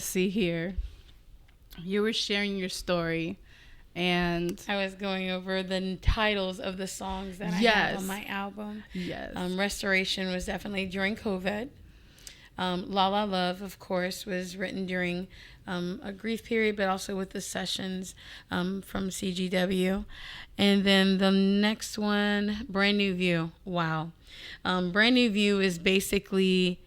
see here. You were sharing your story, and I was going over the titles of the songs that I have on my album. Yes. Restoration was definitely during COVID. La La Love, of course, was written during a grief period, but also with the sessions from CGW. And then the next one, Brand New View. Wow. Brand New View is basically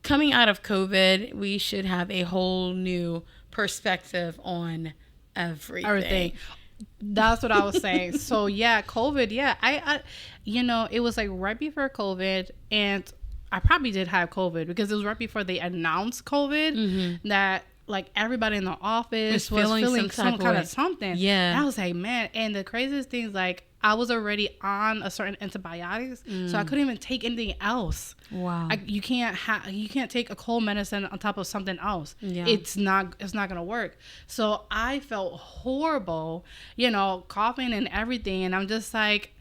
coming out of COVID. We should have a whole new perspective on everything. That's what I was saying. So yeah, COVID. Yeah, I it was like right before COVID, and I probably did have COVID because it was right before they announced COVID that like everybody in the office was feeling some kind of something. Yeah. And I was like, man. And the craziest thing is like I was already on a certain antibiotics, so I couldn't even take anything else. Wow. You can't take a cold medicine on top of something else. Yeah. It's not gonna work. So I felt horrible, coughing and everything, and I'm just like,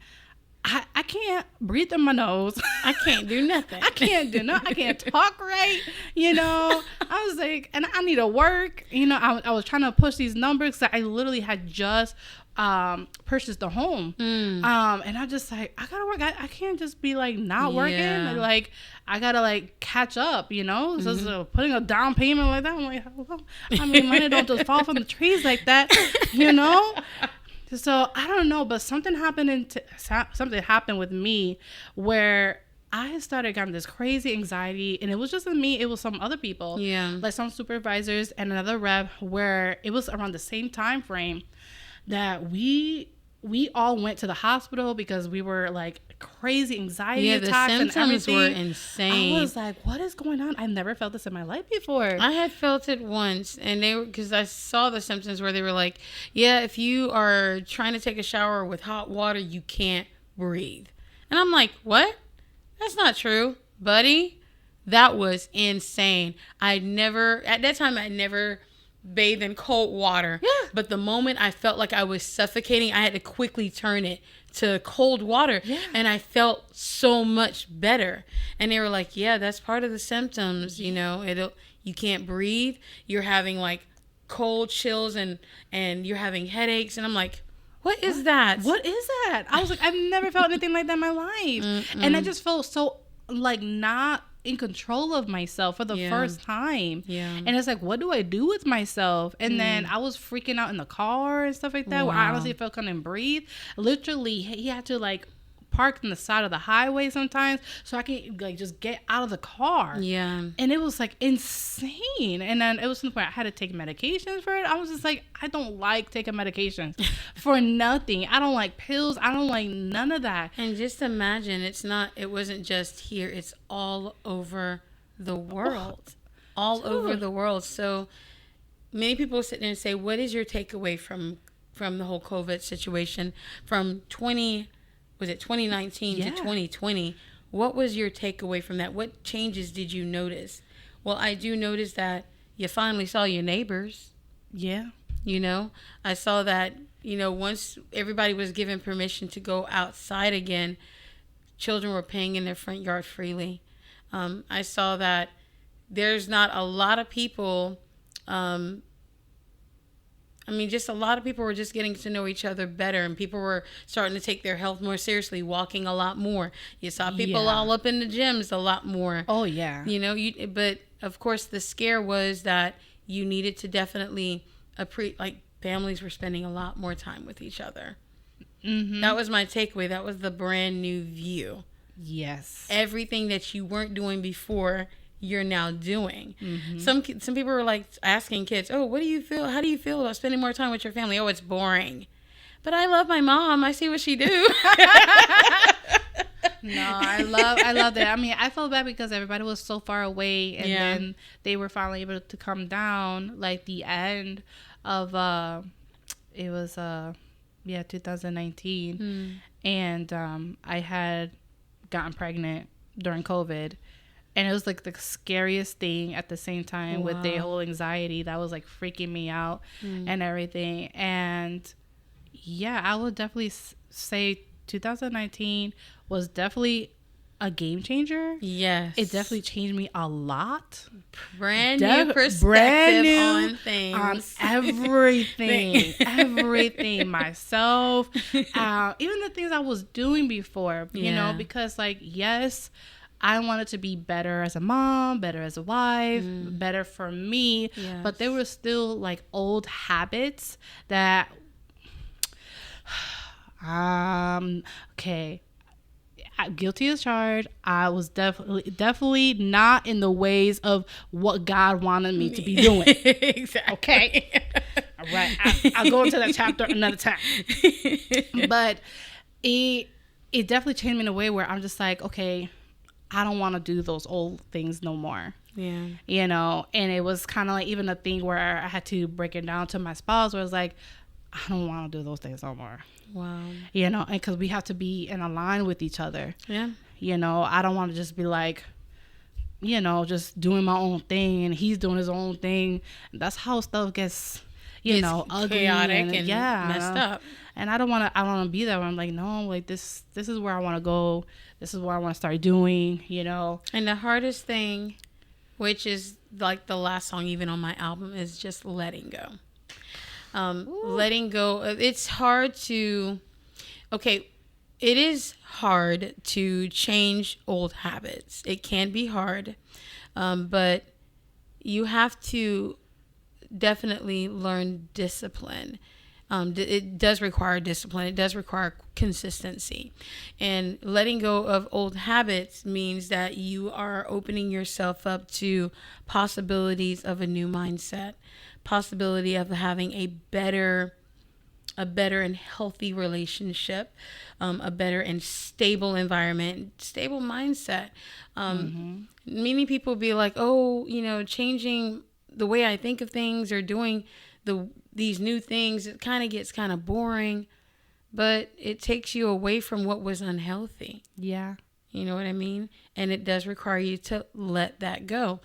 I can't breathe through my nose. I can't do nothing. I can't do nothing. I can't talk right. I was like, and I need to work. I was trying to push these numbers because I literally had just purchased a home. And I'm just like, I gotta work. I can't just be like not working. Yeah. Like I gotta like catch up. So putting a down payment like that. I'm like, well, I mean, money don't just fall from the trees like that. So I don't know, but something happened with me where I started getting this crazy anxiety, and it was just me. It was some other people, like some supervisors and another rep, where it was around the same time frame that we all went to the hospital because we were like crazy anxiety attacks and everything. The symptoms were insane. I was like, what is going on? I've never felt this in my life before. I had felt it once, and because I saw the symptoms where they were like, yeah, if you are trying to take a shower with hot water, you can't breathe. And I'm like, what? That's not true, buddy. That was insane. At that time, I'd never bathed in cold water. Yeah. But the moment I felt like I was suffocating, I had to quickly turn it to cold water. Yeah. And I felt so much better. And they were like, yeah, that's part of the symptoms. You can't breathe. You're having like cold chills and you're having headaches. And I'm like, what is that? What is that? I was like, I've never felt anything like that in my life. And I just felt so like not in control of myself for the first time. Yeah. And it's like, what do I do with myself? And then I was freaking out in the car and stuff like that, where I honestly felt couldn't breathe. Literally, he had to like park on the side of the highway sometimes so I can like just get out of the car. Yeah. And it was like insane. And then it was to the point I had to take medications for it. I was just like, I don't like taking medications for nothing. I don't like pills. I don't like none of that. And just imagine, it wasn't just here. It's all over the world. Over the world. So many people sit there and say, what is your takeaway from the whole COVID situation from 2019 to 2020? What was your takeaway from that? What changes did you notice? Well, I do notice that you finally saw your neighbors. Yeah. I saw that, once everybody was given permission to go outside again, children were playing in their front yard freely. I saw that there's not a lot of people, just a lot of people were just getting to know each other better, and people were starting to take their health more seriously, walking a lot more. You saw people all up in the gyms a lot more. Oh, yeah. But of course the scare was that you needed to definitely families were spending a lot more time with each other. Mm-hmm. That was my takeaway. That was the brand new view. Yes. Everything that you weren't doing before, you're now doing. Mm-hmm. Some people were like asking kids, oh, what do you feel? How do you feel about spending more time with your family? Oh, it's boring. But I love my mom. I see what she do. No, I love that. I felt bad because everybody was so far away, and then they were finally able to come down like the end of 2019. And I had gotten pregnant during COVID. And it was like the scariest thing at the same time with the whole anxiety that was like freaking me out and everything. And I would definitely say 2019 was definitely a game changer. Yes. It definitely changed me a lot. Brand new perspective on things. On everything. Everything. Myself. Even the things I was doing before, you know, because like, yes, I wanted to be better as a mom, better as a wife, better for me. Yes. But there were still like old habits that, okay, guilty as charged. I was definitely not in the ways of what God wanted me to be doing. Exactly. Okay. All right. I'll go into that chapter another time. But it definitely changed me in a way where I'm just like, okay, I don't want to do those old things no more. Yeah. You know, and it was kind of like even a thing where I had to break it down to my spouse where it's like, I don't want to do those things no more. Wow. You know, and because we have to be in a line with each other. Yeah. You know, I don't want to just be like, you know, just doing my own thing and he's doing his own thing. That's how stuff gets, you know, ugly, chaotic and messed up. And I don't want to be there where I'm like, no, like this is where I want to go. This is what I want to start doing, you know. And the hardest thing, which is like the last song even on my album, is just letting go. Letting go. It's hard to, it is hard to change old habits. It can be hard, but you have to definitely learn discipline. It does require discipline. It does require consistency. And letting go of old habits means that you are opening yourself up to possibilities of a new mindset, possibility of having a better and healthy relationship, a better and stable environment, stable mindset. Many people be like, oh, you know, changing the way I think of things or doing these new things, it kind of gets kind of boring, but it takes you away from what was unhealthy. Yeah. You know what I mean? And it does require you to let that go.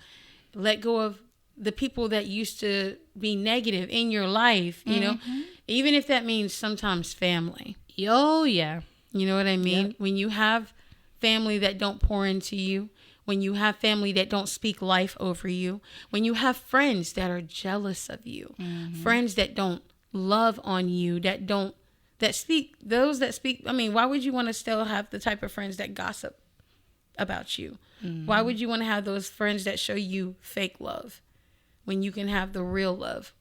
Let go of the people that used to be negative in your life, you know, even if that means sometimes family. Oh, yeah. You know what I mean? Yep. When you have family that don't pour into you, when you have family that don't speak life over you, when you have friends that are jealous of you, friends that don't love on you, that speak, I mean, why would you want to still have the type of friends that gossip about you? Why would you want to have those friends that show you fake love when you can have the real love?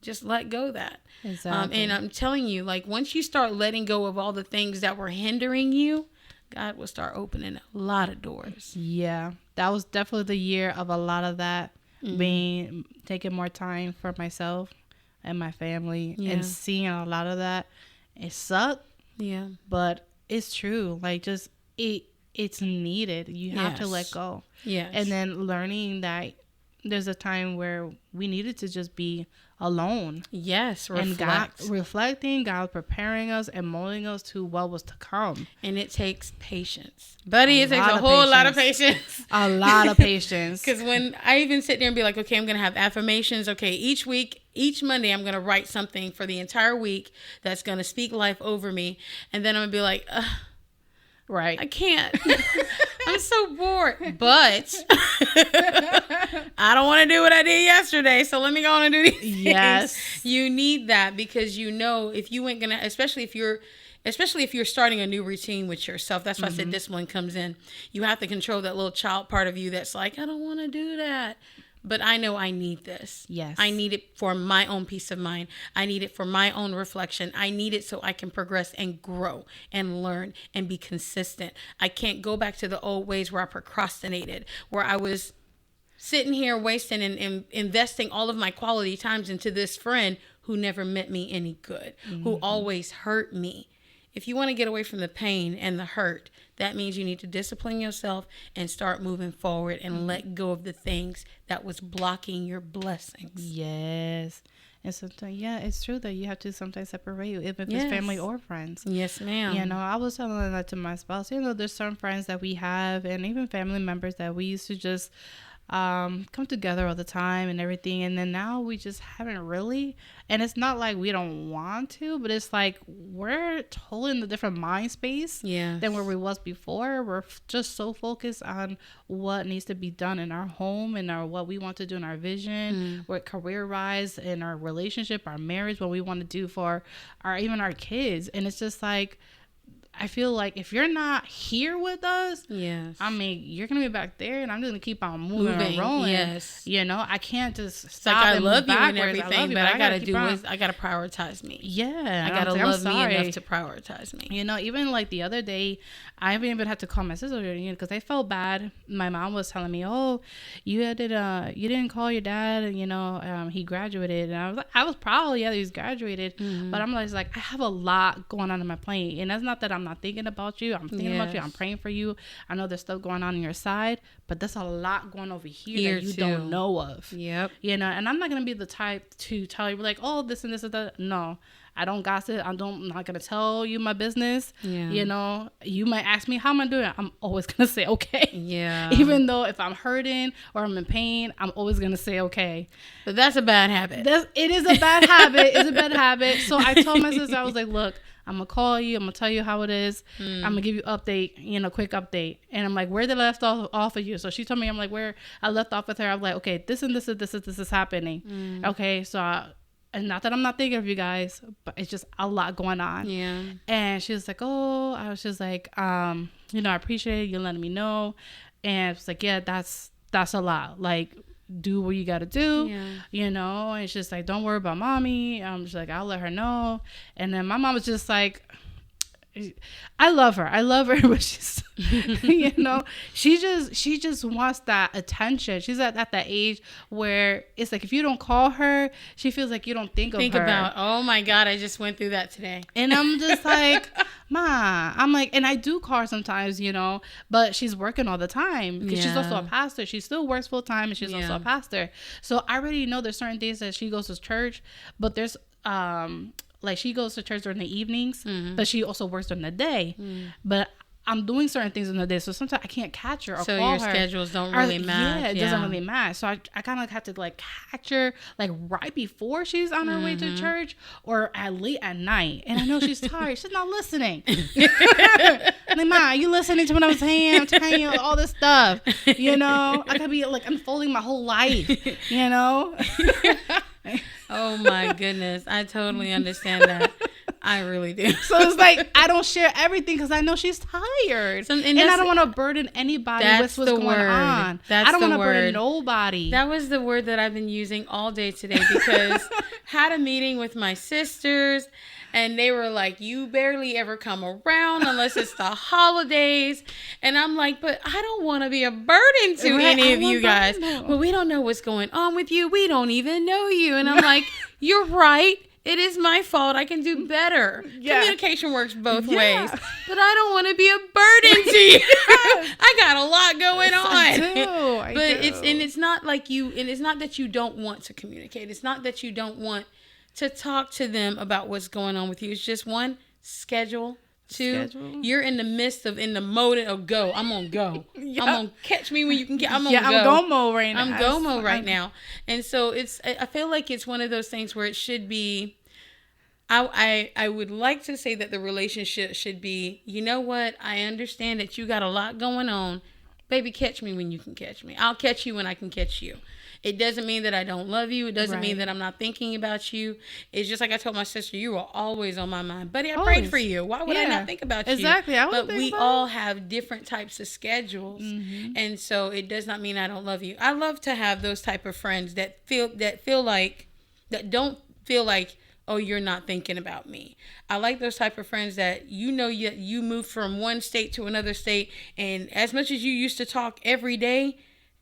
Just let go of that. Exactly. And I'm telling you, like, once you start letting go of all the things that were hindering you, God will start opening a lot of doors. Yeah, that was definitely the year of a lot of that, taking more time for myself and my family, and seeing a lot of that. It sucked. Yeah, but it's true. Like, just it's needed. You have to let go. Yes. And then learning that there's a time where we needed to just be alone. Yes, reflect. And God reflecting, God preparing us and molding us to what was to come. And it takes patience. Buddy, it takes a whole lot of patience. A lot of patience. Because when I even sit there and be like, okay, I'm going to have affirmations. Okay, each week, each Monday, I'm going to write something for the entire week that's going to speak life over me. And then I'm going to be like, right. I can't. I'm so bored. But I don't want to do what I did yesterday. So let me go on and do these things. You need that, because you know, if you ain't gonna, especially if you're starting a new routine with yourself. That's why I said discipline comes in. You have to control that little child part of you that's like, I don't want to do that. But I know I need this. Yes. I need it for my own peace of mind. I need it for my own reflection. I need it so I can progress and grow and learn and be consistent. I can't go back to the old ways where I procrastinated, where I was sitting here wasting and investing all of my quality times into this friend who never meant me any good, who always hurt me. If you want to get away from the pain and the hurt, that means you need to discipline yourself and start moving forward and let go of the things that was blocking your blessings. Yes. And sometimes, it's true that you have to sometimes separate, even if it's family or friends. Yes, ma'am. You know, I was telling that to my spouse. You know, there's some friends that we have and even family members that we used to just come together all the time and everything. And then now we just haven't really. And it's not like we don't want to, but it's like we're totally in a different mind space than where we was before. We're just so focused on what needs to be done in our home and what we want to do in our vision, what career-wise, in our relationship, our marriage, what we want to do for even our kids. And it's just like, I feel like if you're not here with us, I mean, you're going to be back there, and I'm going to keep on moving and rolling. You know, I can't just stop. Like, I love you and everything, but I got to I got to prioritize me. Yeah. I got to love me enough to prioritize me. You know, even like the other day, I haven't even had to call my sister because I felt bad. My mom was telling me, oh, you didn't call your dad, and, you know, he graduated. And I was proud, he's graduated. But I'm like, I have a lot going on in my plate. And that's not that I'm not thinking about you. I'm thinking about you. I'm praying for you. I know there's stuff going on your side, but there's a lot going over here that you don't know of. Yep. You know, and I'm not going to be the type to tell you like, oh, this and this and that. No, I don't gossip. I'm not going to tell you my business. You know, you might ask me how am I doing. I'm always going to say okay. Even though if I'm hurting or I'm in pain, I'm always going to say okay. But that's a bad habit. It is a bad habit. It's a bad habit. So I told my sister, I was like, look, I'm going to call you. I'm going to tell you how it is. I'm going to give you quick update. And I'm like, where did I left off of you? So she told me, I'm like, where I left off with her. I'm like, okay, this and this is happening. Okay. So, and not that I'm not thinking of you guys, but it's just a lot going on. And she was like, oh, I was just like, you know, I appreciate you letting me know. And it's like, yeah, that's a lot. Like, do what you got to do, you know, and it's just like, don't worry about mommy. I'm just like, I'll let her know. And then my mom was just like, I love her, but she's, you know, she just wants that attention. She's at that age where it's like, if you don't call her, she feels like you don't think about, oh my God, I just went through that today. And I'm just like, Ma, I'm like, and I do call her sometimes, you know, but she's working all the time because she's also a pastor. She still works full time and she's also a pastor. So I already know there's certain days that she goes to church, but there's, like she goes to church during the evenings, but she also works during the day. But I'm doing certain things in the day, so sometimes I can't catch her or call her. So your schedules don't really match. Yeah, it doesn't really match. So I kind of like have to like catch her like right before she's on her way to church or late at night. And I know she's tired. She's not listening. Like, Ma, you listening to what I'm saying? I'm telling you all this stuff. You know, I could be like unfolding my whole life. You know. Oh my goodness, I totally understand that. I really do. So it's like I don't share everything because I know she's tired, and I don't want to burden anybody with what's going on. I don't want to burden nobody. That was the word that I've been using all day today because had a meeting with my sisters. And they were like, you barely ever come around unless it's the holidays. And I'm like, but I don't want to be a burden to any of you guys. Well, we don't know what's going on with you. We don't even know you. And I'm like, you're right. It is my fault. I can do better. Communication works both ways. But I don't want to be a burden to you. I got a lot going on. I do. It's not like you, and it's not that you don't want to communicate. It's not that you don't want to talk to them about what's going on with you. It's just one, schedule. Two, you're in the midst of, in the mode of go. I'm on go. I'm on catch me when you can get. I'm on go. I'm go mode right now. I'm go mode right now. And so I feel like it's one of those things where it should be, I would like to say that the relationship should be, you know what? I understand that you got a lot going on. Baby, catch me when you can catch me. I'll catch you when I can catch you. It doesn't mean that I don't love you. It doesn't mean that I'm not thinking about you. It's just like I told my sister, you are always on my mind. Buddy, I prayed for you. Why would I not think about you? Exactly. But we all have different types of schedules. And so it does not mean I don't love you. I love to have those type of friends that don't feel like, oh, you're not thinking about me. I like those type of friends that you moved from one state to another state, and as much as you used to talk every day,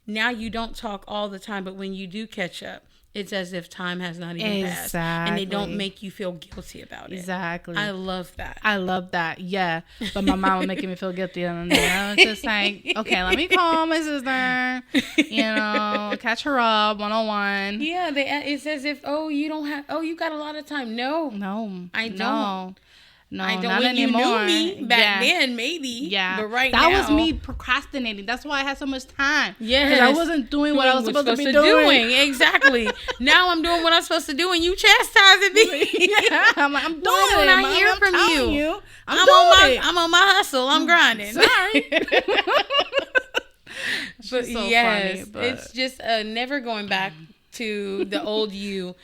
now you don't talk all the time, but when you do catch up, it's as if time has not even passed. And they don't make you feel guilty about it. Exactly. I love that. Yeah. But my mom was making me feel guilty. And I was just like, okay, let me call my sister, catch her up one-on-one. Yeah. It's as if, you got a lot of time. No, I don't. No, I don't. not When anymore. you knew me back then, maybe. Yeah. But right now. That was me procrastinating. That's why I had so much time. Yeah. Because I wasn't doing what I was supposed to be doing. Exactly. Now I'm doing what I'm supposed to do and you chastising me. Yeah. I'm like, I'm doing it. When I hear from you. I'm on my hustle. I'm grinding. Sorry. But so yes, funny, but it's just never going back to the old you.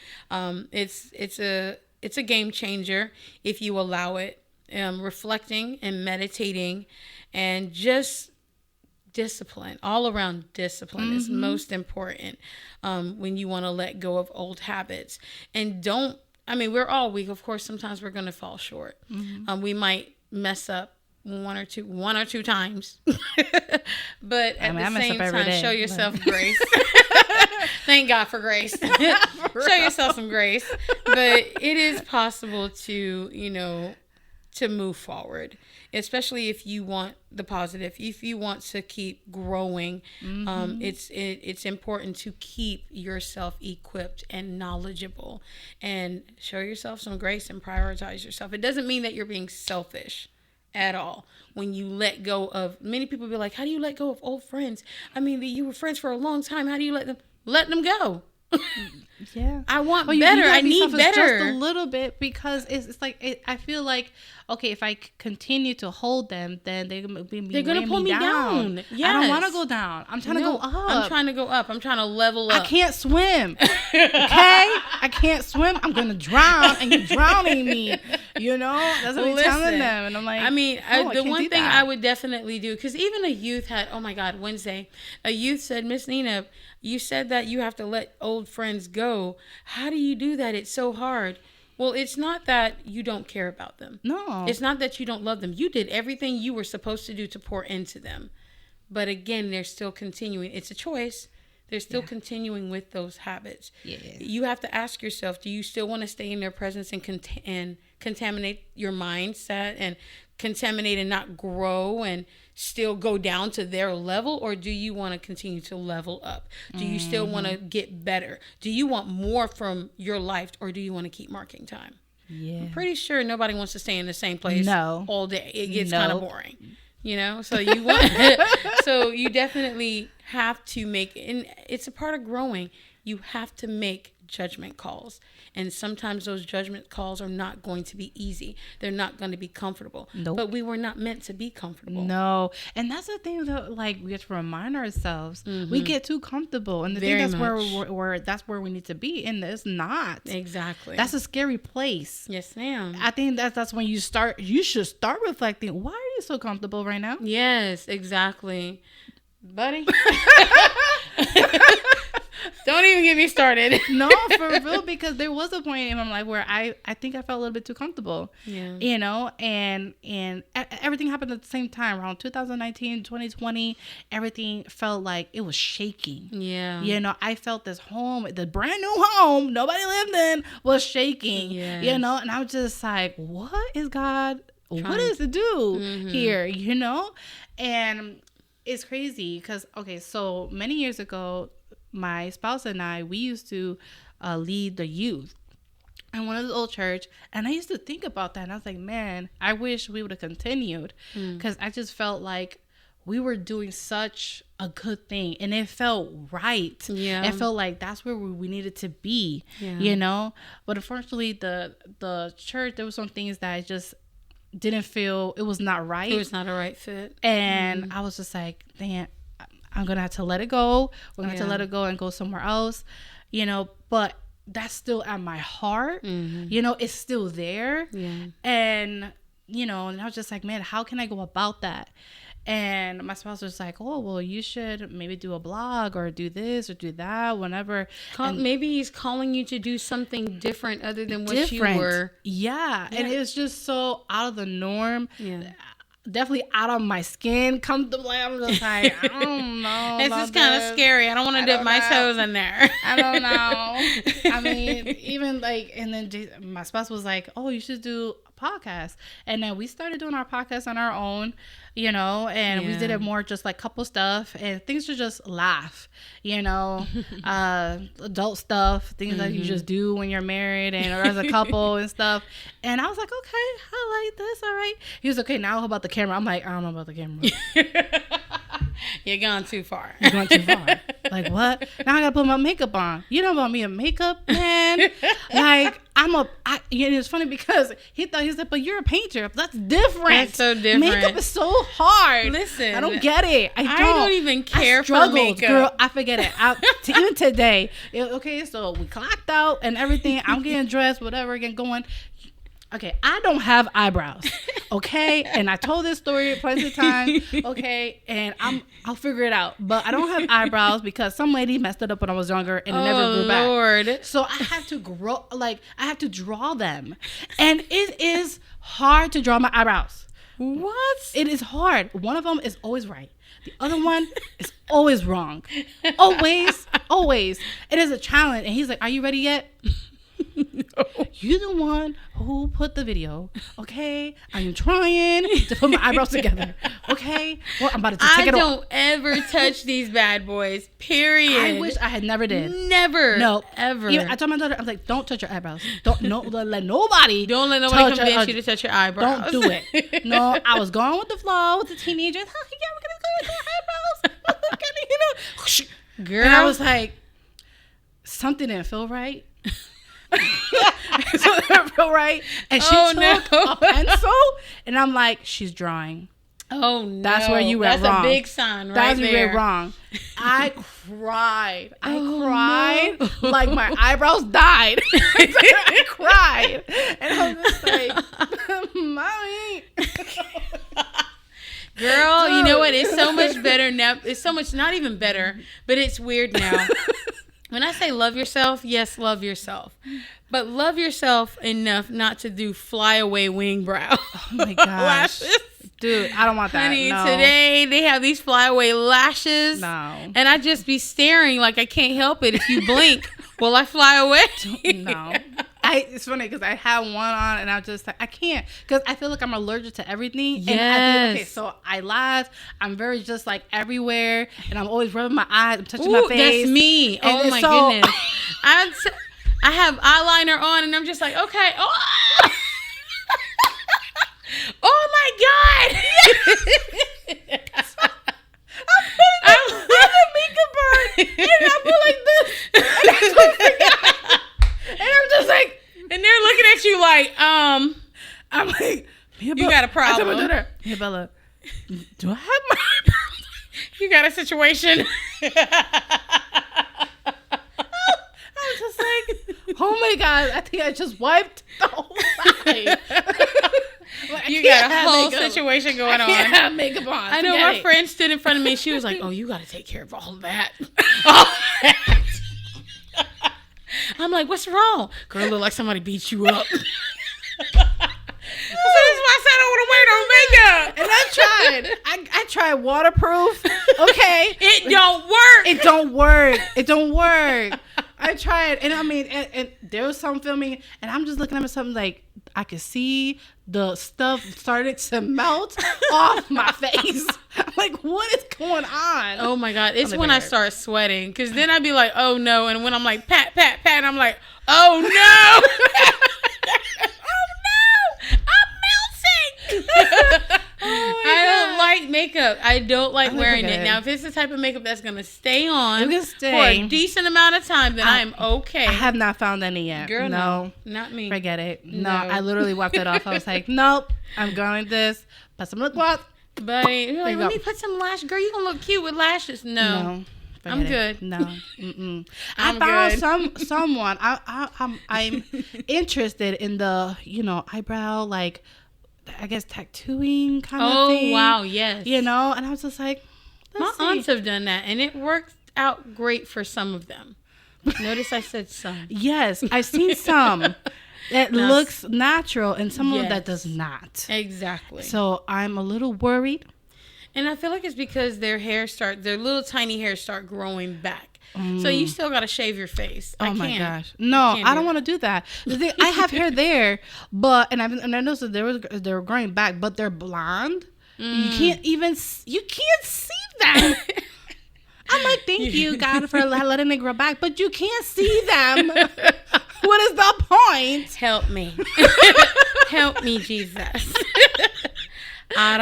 It's a game changer if you allow it. Reflecting and meditating, and just discipline, all around discipline is most important when you want to let go of old habits. And we're all weak, of course. Sometimes we're going to fall short. We might mess up one or two times, but at the same time, show yourself grace. Thank God for grace. Show yourself some grace. But it is possible to move forward, especially if you want the positive, if you want to keep growing. It's important to keep yourself equipped and knowledgeable, and show yourself some grace and prioritize yourself. It doesn't mean that you're being selfish at all when you let go of. Many people be like, how do you let go of old friends? I mean, you were friends for a long time. How do you let them go? Yeah, I want better. I need better. Just a little bit, because it's like I feel like, okay, if I continue to hold them, then they're gonna pull me down. Yes. I don't want to go down. I'm trying to go up. I'm trying to go up. I'm trying to level up. I can't swim. Okay, I can't swim. I'm gonna drown, and you're drowning me. That's what I'm telling them, and I'm like, the one thing I would definitely do, because even a youth had, oh my God, Wednesday, a youth said, Miss Nina, you said that you have to let old friends go. How do you do that? It's so hard. Well, it's not that you don't care about them. No. It's not that you don't love them. You did everything you were supposed to do to pour into them. But again, they're still continuing. It's a choice. They're still continuing with those habits. Yeah. You have to ask yourself, do you still want to stay in their presence and contaminate your mindset and contaminate and not grow and still go down to their level? Or do you want to continue to level up? Do you still want to get better? Do you want more from your life, or do you want to keep marking time? Yeah. I'm pretty sure nobody wants to stay in the same place all day. It gets kind of boring. So you definitely have to make, and it's a part of growing, you have to make judgment calls. And sometimes those judgment calls are not going to be easy. They're not going to be comfortable. Nope. But we were not meant to be comfortable. No. And that's the thing that, we have to remind ourselves. We get too comfortable. And that's where we need to be. And it's not. Exactly. That's a scary place. Yes, ma'am. I think that's when you should start reflecting. Why are you so comfortable right now? Yes, exactly. Buddy. Don't even get me started. No, for real, because there was a point in my life where I think I felt a little bit too comfortable. Yeah. And everything happened at the same time. Around 2019, 2020, everything felt like it was shaking. Yeah. I felt this home, the brand new home nobody lived in, was shaking. Yes. And I was just like, what is God? What is to do here? And it's crazy because, so many years ago, my spouse and I, we used to lead the youth in one of the old church. And I used to think about that. And I was like, man, I wish we would have continued, because I just felt like we were doing such a good thing. And it felt right. Yeah. It felt like that's where we needed to be, But unfortunately, the church, there were some things that I just didn't feel, it was not right. It was not a right fit. And I was just like, damn, I'm going to have to let it go. We're going to have to let it go and go somewhere else, but that's still at my heart. It's still there. Yeah. And, and I was just like, man, how can I go about that? And my spouse was like, oh, well, you should maybe do a blog or do this or do that, whenever. Maybe he's calling you to do something different other than what you were. Yeah. And it's just so out of the norm. Yeah. Definitely out of my skin, comfortable. I'm just like, I don't know. It's just kind of scary. I don't want to dip my toes in there. I don't know. I mean, even and then my spouse was like, oh, you should do a podcast. And then we started doing our podcast on our own, you know, and we did it more just like couple stuff and things to just laugh, you know, adult stuff, things that you just do when you're married and or as a couple and stuff. And I was like, okay, I like this. All right. He was okay. Now how about the camera? I'm like, I don't know about the camera. You're gone too far. You're going too far. Like, what? Now I gotta put my makeup on. You know about me and makeup, man. Like, it's funny because he said, but you're a painter. That's different. That's so different. Makeup is so hard. Listen, I don't get it. I don't even care for makeup. Girl, I forget it. Even today. Okay, so we clocked out and everything. I'm getting dressed, whatever, again, going. Okay, I don't have eyebrows, okay? And I told this story plenty of times, okay? And I'll figure it out. But I don't have eyebrows because some lady messed it up when I was younger and it never grew back. Lord. So I have to I have to draw them. And it is hard to draw my eyebrows. What? It is hard. One of them is always right. The other one is always wrong. Always, always. It is a challenge. And he's like, are you ready yet? No. You're the one who put the video, okay? I'm trying to put my eyebrows together, okay? Well, I'm about to take it off. I don't ever touch these bad boys, period. I wish I had never did. Never. No. Ever. Even, I told my daughter, I'm like, don't touch your eyebrows. Don't let nobody convince you to touch your eyebrows. Don't do it. No, I was going with the flow with the teenagers. Oh, yeah, we're going to go with the eyebrows. Girl. And I was like, something didn't feel right. So that feel right, and she took a pencil, and I'm like, she's drawing. Oh no, that's where you went wrong. That's a big sign, right? That's where you went wrong. I cried. No. Like my eyebrows died. I cried, and I was just like, mommy. Girl, you know what? It's so much better now. It's so much, not even better, but it's weird now. When I say love yourself, yes, love yourself. But love yourself enough not to do flyaway wing brow. Oh my gosh. Lashes. Dude, I don't want that. Honey, no. Today they have these flyaway lashes. No. And I just be staring like I can't help it. If you blink, will I fly away? No. It's funny because I had one on and I just like, I can't because I feel like I'm allergic to everything. Yes. And okay, so I laugh. I'm very just like everywhere and I'm always rubbing my eyes. I'm touching my face. That's me. And oh my goodness. I have eyeliner on and I'm just like, okay. Oh, oh my God. I'm a makeup burn. And I put like this. And I just forgot. And I'm just like, and they're looking at you like, I'm like, you got a problem. I told my daughter, hey Bella, do I have my eyebrows? You got a situation. I was just like, oh my God, I think I just wiped the whole side. Like, you got a whole situation going on. I can't have makeup on. I know my friend stood in front of me. She was like, oh, you got to take care of all of that. All that. I'm like, what's wrong? Girl, look like somebody beat you up. So this is why I said I don't want to wear no makeup. And I tried. I tried waterproof. Okay. It don't work. It don't work. It don't work. I tried. And I mean, and there was some filming, and I'm just looking at something like, I could see the stuff started to melt off my face. I'm like, what is going on? Oh my God. It's when I start sweating. Because then I'd be like, oh no. And when I'm like, pat, pat, pat, I'm like, oh no. Oh no. I'm melting. I don't like makeup. I don't like wearing it. Now, if it's the type of makeup that's going to stay on for a decent amount of time, then I'm okay. I have not found any yet. Girl, no. Not me. Forget it. No, I literally wiped it off. I was like, nope, I'm going this. Put some lip gloss. Buddy, you're like, let me put some lashes. Girl, you going to look cute with lashes. No. I'm good. No. I found someone. I'm interested in the, eyebrow, like, I guess tattooing kind of thing. Oh, wow, yes. And I was just like, my aunts have done that, and it worked out great for some of them. Notice I said some. Yes, I've seen some that looks natural, and some of that does not. Exactly. So I'm a little worried. And I feel like it's because their little tiny hairs start growing back. So you still got to shave your face. Oh my gosh. No, I don't want to do that. I have hair there, but, and I noticed that they were growing back, but they're blonde. You can't see them. I'm like, thank you, God, for letting it grow back, but you can't see them. What is the point? Help me. Help me, Jesus. Help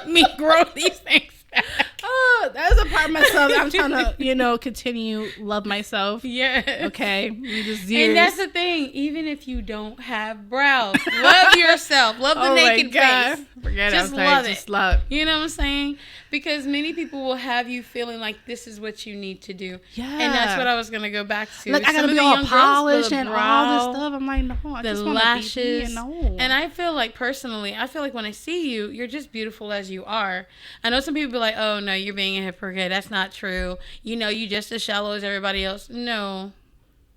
me grow these things back. Oh, that's a part of myself I'm trying to, continue love myself. Yeah. Okay. And that's the thing. Even if you don't have brows, love yourself. Love the naked face. Forget just love it. Just love. You know what I'm saying? Because many people will have you feeling like this is what you need to do. Yeah. And that's what I was going to go back to. Like, I got to be all polished and all this stuff. I'm like, no, I just want lashes. To be me. And I feel like, personally, when I see you, you're just beautiful as you are. I know some people be like, oh, no, you're being a hypocrite. That's not true. You just as shallow as everybody else. No,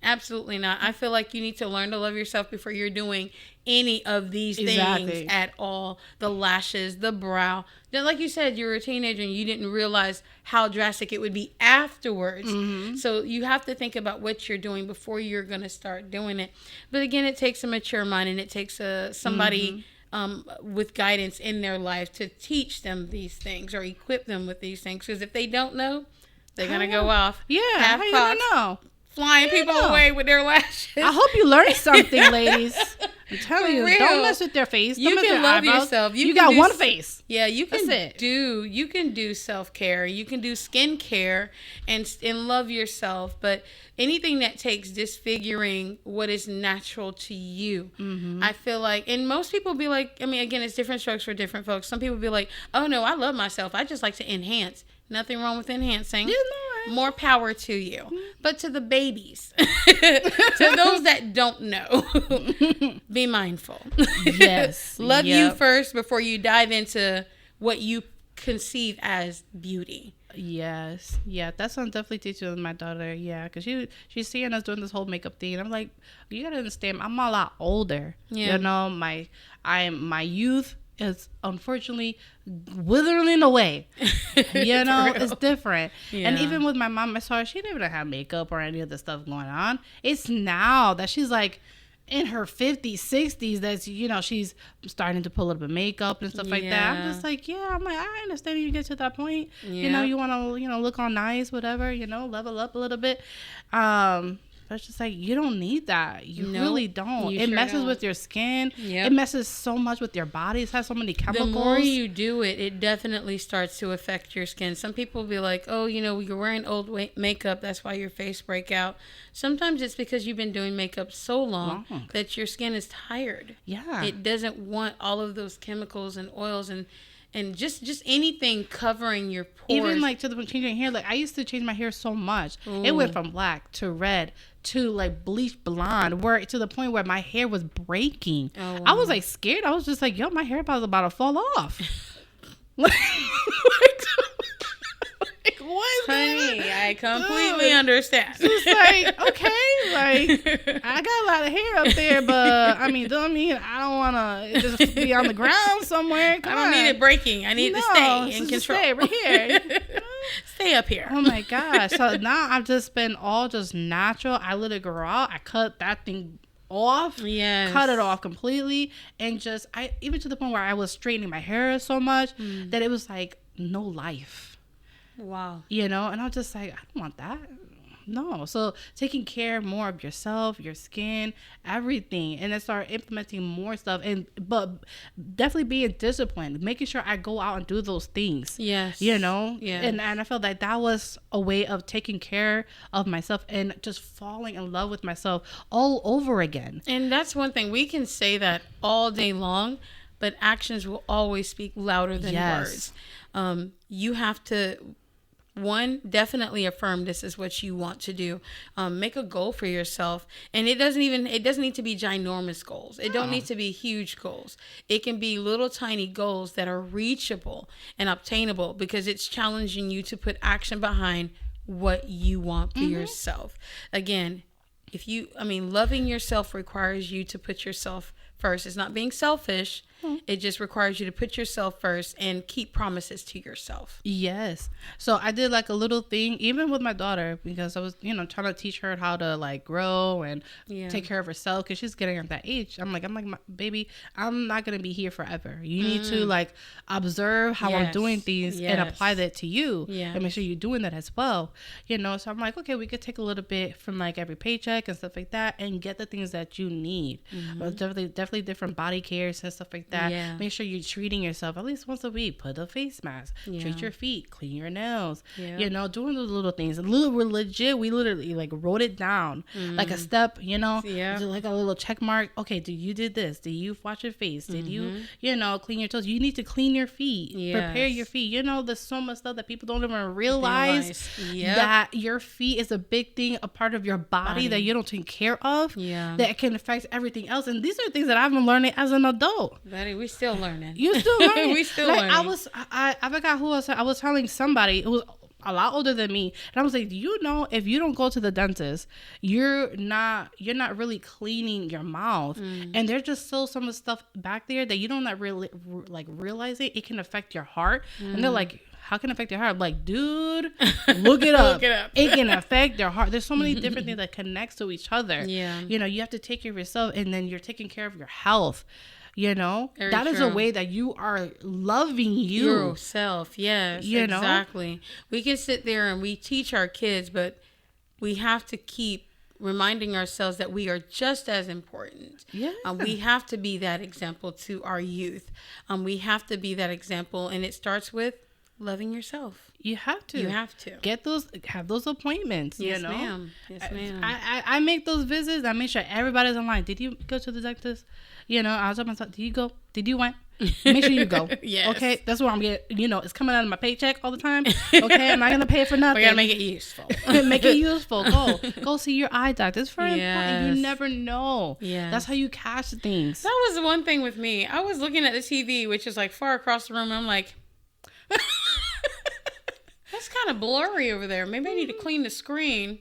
absolutely not. I feel like you need to learn to love yourself before you're doing any of these things at all. The lashes, the brow. Like you said, you were a teenager and you didn't realize how drastic it would be afterwards. Mm-hmm. So you have to think about what you're doing before you're going to start doing it. But again, it takes a mature mind, and it takes somebody with guidance in their life to teach them these things or equip them with these things. Because if they don't know, they're going to go off. Yeah, how you going to know? Flying people away with their lashes. I hope you learned something, ladies. I'm telling you, don't mess with their face. You can love yourself. You got one face. Yeah, you can do self-care. You can do skincare and love yourself. But anything that takes disfiguring what is natural to you, I feel like, and most people be like, again, it's different strokes for different folks. Some people be like, oh no, I love myself. I just like to enhance. Nothing wrong with enhancing. More power to you. But to the babies, to those that don't know, be mindful. Yes. Love you first before you dive into what you conceive as beauty. Yes. Yeah, that's what I'm definitely teaching my daughter. Yeah, because she's seeing us doing this whole makeup thing. And I'm like, you got to understand, I'm a lot older. Yeah. My youth is unfortunately withering away. It's different. Yeah. And even with my mom, I saw her, she didn't even have makeup or any of the stuff going on. It's now that she's like in her 50s, 60s, that's, she's starting to pull up a makeup and stuff like that. I'm just like, I'm like, I understand you get to that point. Yeah. You want to, look all nice, whatever, level up a little bit. It's just like, you don't need that. You really don't. It messes with your skin. Yep. It messes so much with your body. It has so many chemicals. The more you do it, it definitely starts to affect your skin. Some people will be like, oh, you're wearing old makeup. That's why your face break out. Sometimes it's because you've been doing makeup so long that your skin is tired. Yeah. It doesn't want all of those chemicals and oils and just anything covering your pores. Even like to the point changing hair. Like I used to change my hair so much. Ooh. It went from black to red to like bleached blonde, where to the point where my hair was breaking. Oh, wow. I was like scared. I was just like, my hair was about to fall off. Like, what? Honey, I completely understand. It's like, okay, like I got a lot of hair up there, but don't mean I don't want to just be on the ground somewhere. I don't need it breaking. I need to stay in control. Stay right here. Stay up here. Oh my gosh. So now I've just been all just natural. I let it grow out. I cut that thing off. Yes. Cut it off completely. And just, even to the point where I was straightening my hair so much that it was like no life. Wow. And I was just like, I don't want that. No. So taking care more of yourself, your skin, everything, and then start implementing more stuff, but definitely being disciplined, making sure I go out and do those things. Yes. Yeah. And I felt like that was a way of taking care of myself and just falling in love with myself all over again. And that's one thing, we can say that all day long, but actions will always speak louder than words. You have to, one, definitely affirm this is what you want to do. Make a goal for yourself. And it doesn't need to be ginormous goals. It don't need to be huge goals. It can be little tiny goals that are reachable and obtainable, because it's challenging you to put action behind what you want for yourself. Again, loving yourself requires you to put yourself first. It's not being selfish. It just requires you to put yourself first and keep promises to yourself. Yes. So I did like a little thing, even with my daughter, because I was, trying to teach her how to like grow and take care of herself, because she's getting at that age. I'm like, baby, I'm not going to be here forever. You need to like observe how I'm doing things and apply that to you and make sure you're doing that as well. So I'm like, okay, we could take a little bit from like every paycheck and stuff like that and get the things that you need. Well, definitely different body cares and stuff like that. Make sure you're treating yourself at least once a week. Put a face mask. Treat your feet. Clean your nails. Doing those little things. We're legit. We literally like wrote it down like a step. Like a little check mark. Okay, you did this? Did you wash your face? Did you clean your toes? You need to clean your feet. Prepare your feet. There's so much stuff that people don't even realize that your feet is a big thing, a part of your body that you don't take care of. That can affect everything else. And these are things that I've been learning as an adult. Buddy, we still learning. You still learning. We still learning. I forgot who else. I was telling somebody, it was a lot older than me, and I was like, if you don't go to the dentist, you're not really cleaning your mouth, and there's just still some of the stuff back there that you don't really like realize it can affect your heart. And they're like, how can it affect your heart? I'm like, dude, look it up. It can affect your heart. There's so many different things that connects to each other. You have to take care of yourself, and then you're taking care of your health. That is a way that you are loving yourself. Yes, exactly. We can sit there and we teach our kids, but we have to keep reminding ourselves that we are just as important. We have to be that example to our youth. We have to be that example, and it starts with loving yourself. You have to. Have those appointments. Yes, ma'am. Yes, ma'am. I make those visits. I make sure everybody's online. Did you go to the dentist? I was up myself. Did you go? Did you went? Make sure you go. Yes. Okay. That's what I'm getting. It's coming out of my paycheck all the time. Okay. I'm not gonna pay for nothing. We gotta make it useful. Make it useful. Go see your eye doctor. It's very important. You never know. That's how you catch things. That was the one thing with me. I was looking at the TV, which is like far across the room. And I'm like, that's kind of blurry over there. Maybe I need to clean the screen.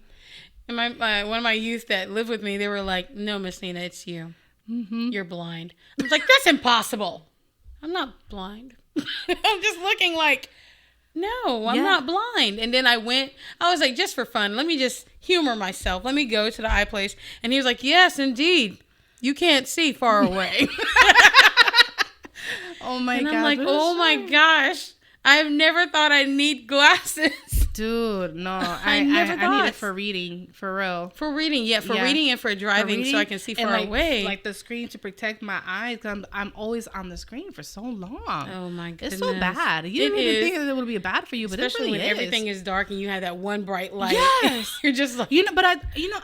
And my one of my youth that lived with me, they were like, no, Miss Nina, it's you. You're blind. I was like, that's impossible. I'm not blind. I'm just looking like, no, I'm not blind. And then I was like, just for fun, let me just humor myself. Let me go to the eye place. And he was like, yes, indeed. You can't see far away. Oh my God. And I'm like, oh my gosh. I've never thought I'd need glasses. Dude, no. I need it for reading, for real. For reading, reading and for driving, so I can see far away. Like the screen to protect my eyes, because I'm always on the screen for so long. Oh my goodness. It's so bad. You didn't even think it would be bad for you, but especially it really when everything is dark and you have that one bright light. Yes. You're just like... but I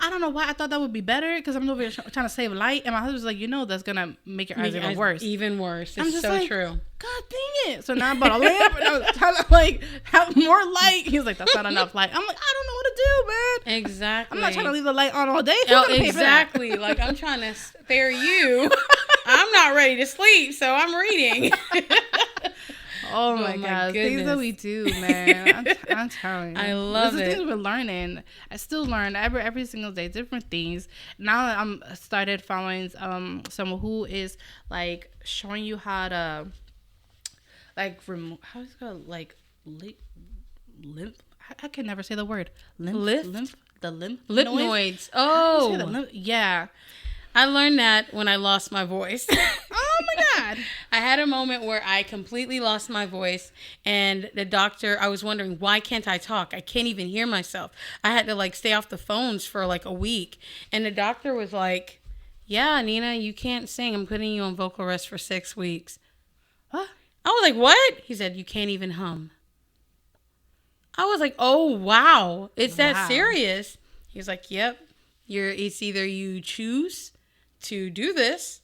don't know why I thought that would be better, because I'm over here trying to save light, and my husband's like, that's going to make your eyes even worse. Even worse. It's I'm just so like, true. God dang it. So now I bought a lamp, and I was trying to like have more light. He was like, that's not enough light. I'm like, I don't know what to do, man. Exactly. I'm not trying to leave the light on all day. Exactly. Like, I'm trying to spare you. I'm not ready to sleep, so I'm reading. Oh my God. Things that we do, man. I'm telling you. I love it. Things we're learning. I still learn every single day, different things. Now I'm started following someone who is like showing you how to like remove, how is it called? Like lymph. I can never say the word. Lymph? The lymph noise. Oh. Yeah. I learned that when I lost my voice. Oh my God. I had a moment where I completely lost my voice, and the doctor, I was wondering, why can't I talk? I can't even hear myself. I had to like stay off the phones for like a week. And the doctor was like, yeah, Nina, you can't sing. I'm putting you on vocal rest for 6 weeks. What? I was like, what? He said, you can't even hum. I was like, oh, wow. It's that serious. He was like, yep. It's either you choose to do this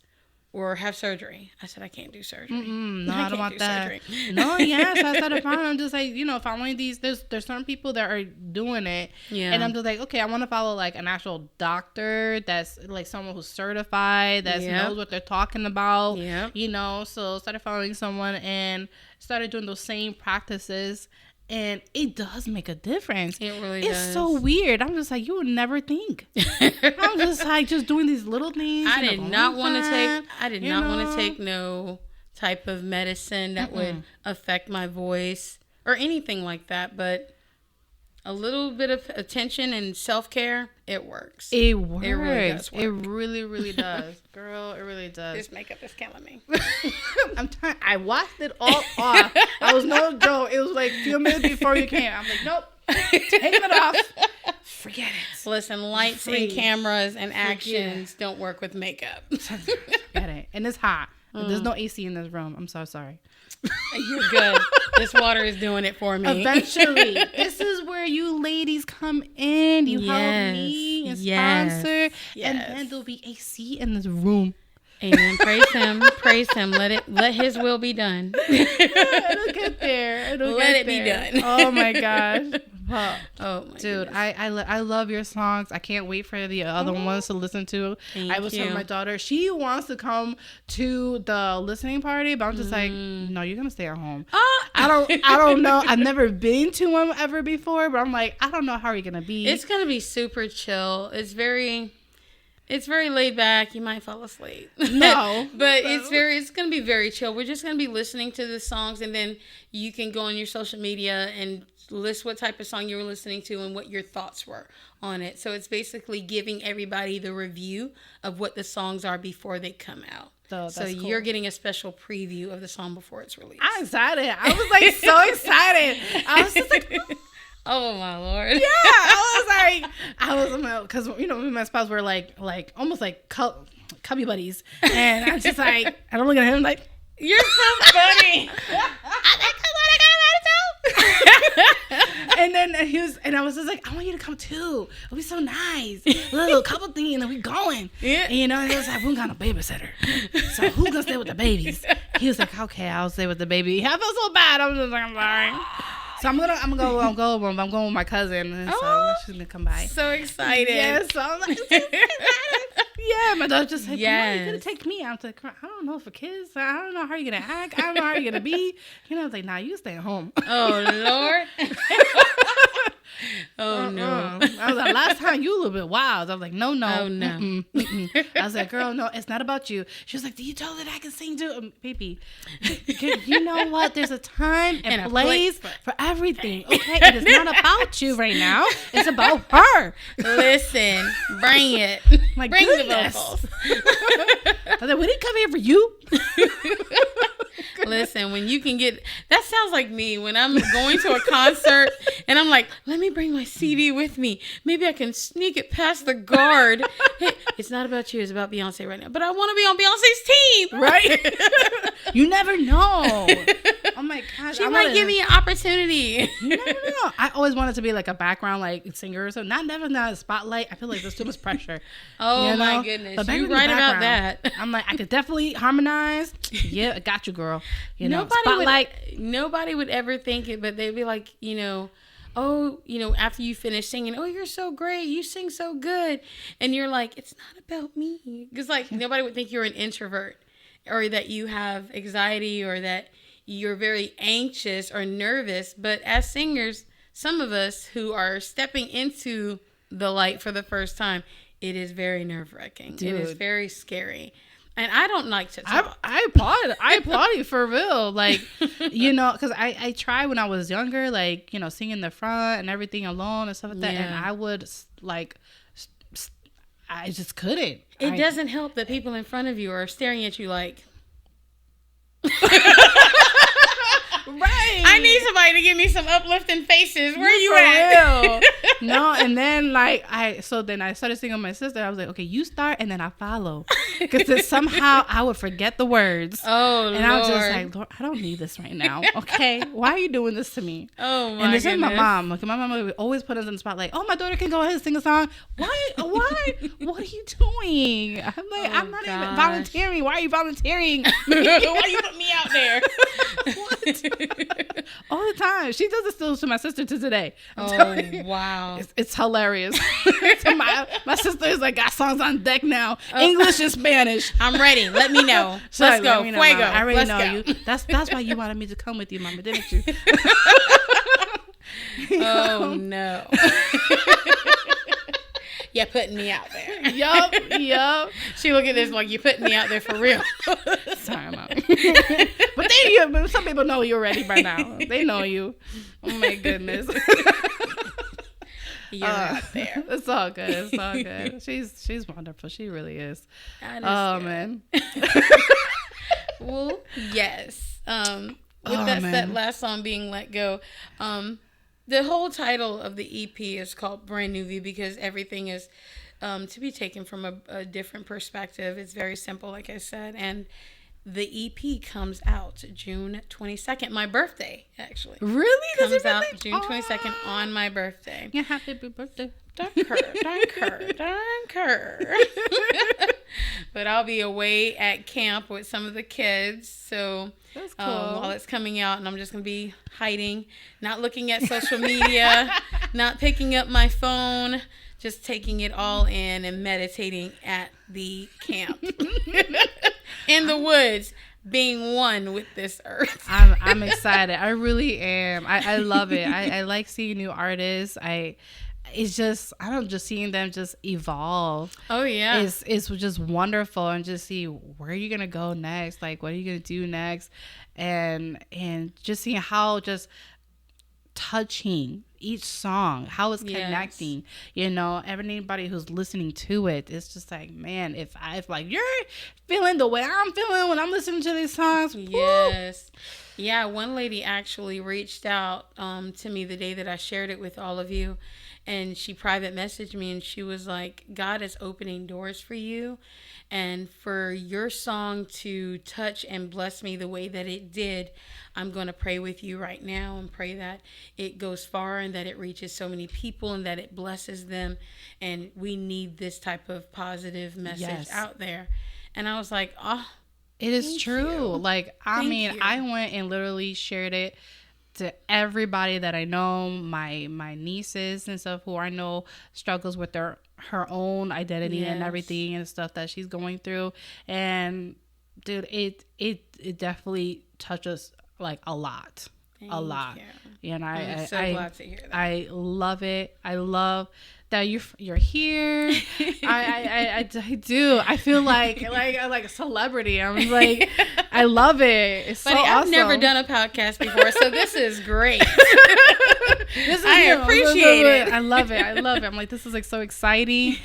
or have surgery. I said, I can't do surgery. No, I don't want that. No, yeah. So I started following. I'm just like, following these. There's certain people that are doing it. Yeah. And I'm just like, okay, I want to follow like an actual doctor that's like someone who's certified, that knows what they're talking about. Yeah. So started following someone and started doing those same practices. And it does make a difference. It really does. It's so weird. I'm just like, you would never think. I'm just like, just doing these little things. I did not want to take no type of medicine that would affect my voice or anything like that. But a little bit of attention and self-care, it works. It works. It really does work. It really, really does. Girl, it really does. This makeup is killing me. I'm trying. I washed it all off. I was no joke. It was like a few minutes before you came. I'm like, nope. Taking it off. Forget it. Listen, lights and cameras and actions don't work with makeup. Forget it. And it's hot. There's no AC in this room. I'm so sorry. You're good. This water is doing it for me. Eventually. This is where you ladies come in. You help me and sponsor. And then there'll be AC in this room. Amen. Praise him. Praise him. Let his will be done. It'll get there. Let it be done. Oh my gosh. Oh my dude, goodness. I love your songs. I can't wait for the other ones to listen to. I was telling my daughter, she wants to come to the listening party, but I'm just like, no, you're gonna stay at home. I don't know. I've never been to one ever before, but I'm like, I don't know how you're gonna be. It's gonna be super chill. It's very laid back. You might fall asleep. No. But it's going to be very chill. We're just going to be listening to the songs, and then you can go on your social media and list what type of song you were listening to and what your thoughts were on it. So it's basically giving everybody the review of what the songs are before they come out. So you're getting a special preview of the song before it's released. I'm excited. I was like so excited. I was just like, oh my Lord. Yeah, I was because me and my spouse were like almost like cubby buddies, and I'm just like, and I'm looking at him like, you're so funny. I'm like, come on, I got to. And then I was just like, I want you to come too. It'll be so nice. A little couple thing, and then we going. Yeah. And and he was like, we got a babysitter, so who's gonna stay with the babies? He was like, okay, I'll stay with the baby. I felt so bad. I was just like, I'm sorry. So I'm going with my cousin, and so she's gonna come by. So excited! Yeah, so I'm like, yeah. My daughter just said, "Yes, you're gonna take me." I was like, "I don't know for kids. I don't know how you're gonna act. I don't know how you're gonna be." I was like, "Nah, you stay at home." Oh Lord. Oh no! I was like, last time you a little bit wild. I was like, no. Oh no! I was like, girl, no, it's not about you. She was like, do you tell that I can sing too, baby? You know what? There's a time and place for everything. Okay, it is not about you right now. It's about her. Listen, bring it. My bring goodness. The vocals. I was like, we didn't come here for you. Listen, when you can get, that sounds like me when I'm going to a concert and I'm like, let me bring my CD with me. Maybe I can sneak it past the guard. Hey, it's not about you. It's about Beyonce right now. But I want to be on Beyonce's team. Right? You never know. Oh my gosh. She might give me an opportunity. You never know. I always wanted to be like a background like singer or so. Not a spotlight. I feel like there's too much pressure. Oh my goodness. You're right about that. I'm like, I could definitely harmonize. Yeah, I got you, girl. Nobody would ever think it, but they'd be like, after you finish singing, oh, you're so great, you sing so good, and you're like, it's not about me, because like nobody would think you're an introvert or that you have anxiety or that you're very anxious or nervous. But as singers, some of us who are stepping into the light for the first time, it is very nerve-wracking. It is very scary. And I don't like to talk. I applaud you for real. Like, because I tried when I was younger, like, singing the front and everything alone and stuff like that. And I would, like, I just couldn't. It doesn't help that people in front of you are staring at you like... Right. I need somebody to give me some uplifting faces. Where you at? No, and then I started singing with my sister. I was like, okay, you start and then I follow. Because somehow I would forget the words. Oh, Lord. And I was just like, Lord, I don't need this right now. Okay? Why are you doing this to me? Oh, my goodness. And this is my mom. Like, my mom would always put us in the spotlight. Oh, my daughter can go ahead and sing a song. Why? What are you doing? I'm like, I'm not even volunteering. Why are you volunteering? Why you put me out there? What? All the time. She does it still to my sister to today. Wow. It's hilarious. So my sister is like, got songs on deck now. English and Spanish. I'm ready. Let me know. Let's go. Fuego. I already know you. That's why you wanted me to come with you, Mama, didn't you? Oh, no. You're putting me out there. Yup. She look at this like, you're putting me out there for real. Sorry, Mom. But some people know you already by now. They know you. Oh, my goodness. You're out there. It's all good. She's wonderful. She really is. Oh, good. Man. Well, yes. That last song being Let Go. The whole title of the EP is called Brand New View because everything is to be taken from a different perspective. It's very simple, like I said. And the EP comes out June 22nd, my birthday, actually. Really? Comes out June 22nd on my birthday. Yeah, happy birthday. Dunker. But I'll be away at camp with some of the kids, so that's cool. While it's coming out, and I'm just gonna be hiding, not looking at social media, not picking up my phone, just taking it all in and meditating at the camp in the woods, being one with this earth. I'm excited. I really am. I love it. I like seeing new artists. It's just, I don't just seeing them just evolve. Oh yeah. It's just wonderful, and just see where are you going to go next? Like, what are you going to do next? And just seeing how just touching each song, how it's connecting, anybody who's listening to it, it's just like, man, if like you're feeling the way I'm feeling when I'm listening to these songs. Yes. Woo. Yeah. One lady actually reached out to me the day that I shared it with all of you. And she private messaged me and she was like, God is opening doors for you. And for your song to touch and bless me the way that it did, I'm going to pray with you right now and pray that it goes far and that it reaches so many people and that it blesses them. And we need this type of positive message out there. And I was like, oh, it is true. Like, I went and literally shared it to everybody that I know, my nieces and stuff who I know struggles with her own identity and everything and stuff that she's going through. And dude, it definitely touches like a lot. Thank you. And I'm so glad to hear that. I love it. I love that you're here. I do. I feel like a celebrity. I'm like, I love it. It's so awesome. I've never done a podcast before, so this is great. I appreciate it. I love it. I'm like, this is like so exciting,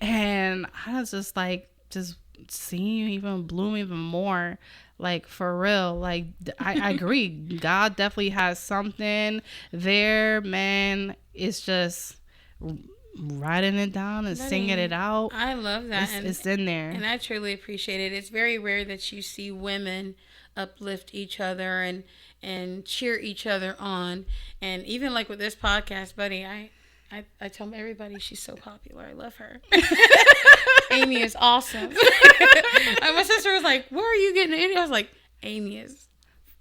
and I was just like, just seeing you even bloom even more. Like, for real, like, I agree. God definitely has something there, man. It's just writing it down and singing it out. I love that. It's in there. And I truly appreciate it. It's very rare that you see women uplift each other and cheer each other on. And even like with this podcast, buddy, I tell everybody she's so popular. I love her. Amy is awesome. And my sister was like, where are you getting it? I was like,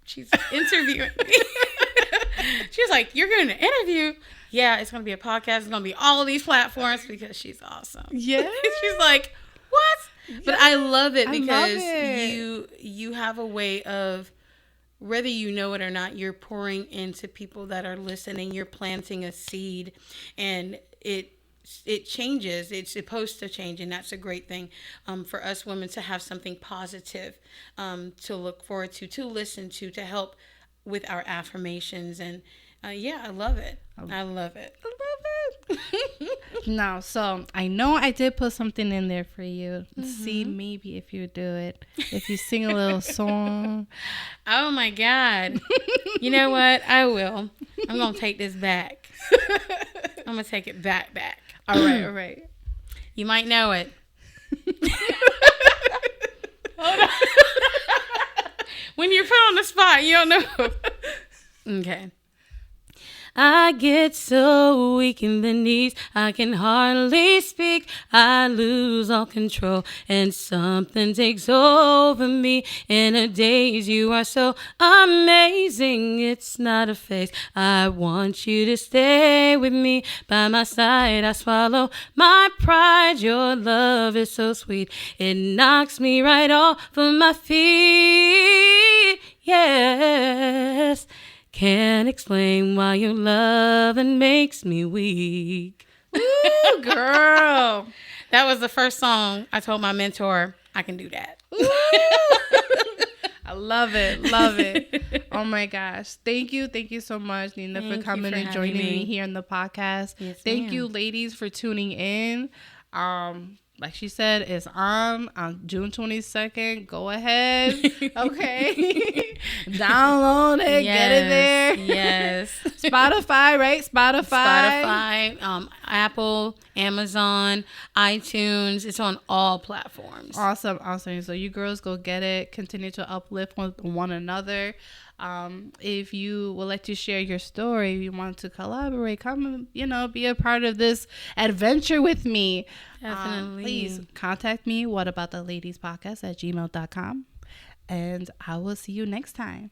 she's interviewing me. She was like, you're getting an interview? Yeah, it's going to be a podcast. It's going to be all of these platforms because she's awesome. Yeah. She's like, what? Yeah. But I love it because you have a way of, whether you know it or not, you're pouring into people that are listening. You're planting a seed, and it changes. It's supposed to change, and that's a great thing for us women to have something positive to look forward to listen to help with our affirmations. And I love it. I love it. Now, so I know I did put something in there for you. See, maybe if you do it, if you sing a little song. Oh my God. You know what? I will. I'm going to take this back. I'm going to take it back. All right. You might know it. Hold on. When you're put on the spot, you don't know. Okay. I get so weak in the knees, I can hardly speak. I lose all control, and something takes over me. In a daze, you are so amazing. It's not a phase. I want you to stay with me. By my side, I swallow my pride. Your love is so sweet. It knocks me right off of my feet. Yes. Can't explain why your loving makes me weak. Ooh, girl. That was the first song I told my mentor I can do that. I love it. Love it. Oh my gosh. Thank you. Thank you so much, Nina, for coming and joining me here in the podcast. Yes, Thank you, ladies, for tuning in. Like she said, it's on June 22nd. Go ahead. Okay. Download it. Yes, get it there. Yes. Spotify, right? Spotify, Apple, Amazon, iTunes. It's on all platforms. Awesome. So you girls go get it. Continue to uplift one another. If you would like to share your story, if you want to collaborate, come, be a part of this adventure with me. Definitely. Please contact me, whatabouttheladies@gmail.com. And I will see you next time.